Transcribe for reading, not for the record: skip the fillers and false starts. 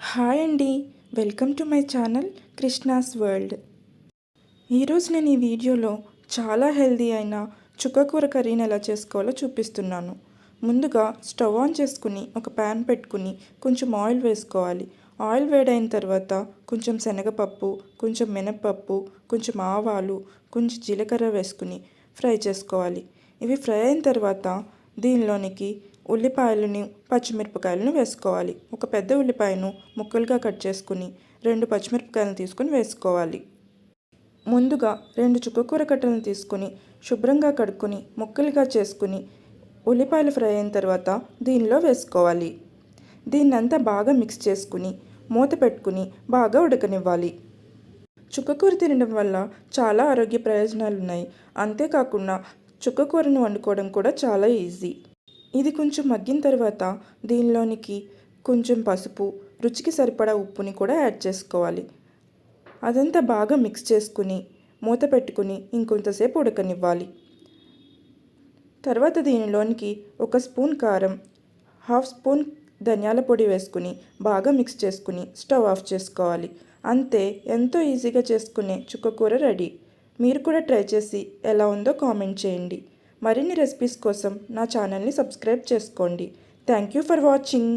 Hi అండి, welcome to my channel Krishna's world. ఈరోజు నేను ఈ వీడియోలో చాలా హెల్దీ అయిన చుక్కకూర కర్రీని ఎలా చేసుకోవాలో చూపిస్తున్నాను. ముందుగా స్టవ్ ఆన్ చేసుకుని ఒక ప్యాన్ పెట్టుకుని కొంచెం ఆయిల్ వేసుకోవాలి. ఆయిల్ వేడైన తర్వాత కొంచెం శనగపప్పు, కొంచెం మినప్పప్పు, కొంచెం ఆవాలు, కొంచెం జీలకర్ర వేసుకుని ఫ్రై చేసుకోవాలి. ఇవి ఫ్రై అయిన తర్వాత దీనిలోనికి ఉల్లిపాయలని, పచ్చిమిరపకాయలను వేసుకోవాలి. ఒక పెద్ద ఉల్లిపాయను ముక్కలుగా కట్ చేసుకుని 2 పచ్చిమిరపకాయలను తీసుకుని వేసుకోవాలి. ముందుగా 2 చుక్కకూర కట్టలను తీసుకుని శుభ్రంగా కడుక్కొని ముక్కలుగా చేసుకుని ఉల్లిపాయలు ఫ్రై అయిన తర్వాత దీనిలో వేసుకోవాలి. దీన్నంతా బాగా మిక్స్ చేసుకుని మూత పెట్టుకుని బాగా ఉడకనివ్వాలి. చుక్కకూర తినడం వల్ల చాలా ఆరోగ్య ప్రయోజనాలు ఉన్నాయి. అంతేకాకుండా చుక్కకూరను వండుకోవడం కూడా చాలా ఈజీ. ఇది కొంచెం మగ్గిన తర్వాత దీనిలోనికి కొంచెం పసుపు, రుచికి సరిపడా ఉప్పుని కూడా యాడ్ చేసుకోవాలి. అదంతా బాగా మిక్స్ చేసుకుని మూత పెట్టుకుని ఇంకొంతసేపు ఉడకనివ్వాలి. తర్వాత దీనిలోనికి 1 స్పూన్ కారం, 1/2 స్పూన్ ధనియాల పొడి వేసుకుని బాగా మిక్స్ చేసుకుని స్టవ్ ఆఫ్ చేసుకోవాలి. అంతే, ఎంతో ఈజీగా చేసుకునే చుక్కకూర రెడీ. మీరు కూడా ట్రై చేసి ఎలా ఉందో కామెంట్ చేయండి. మరిన్ని రెసిపీస్ కోసం నా ఛానల్ని సబ్స్క్రైబ్ చేసుకోండి. Thank you for watching.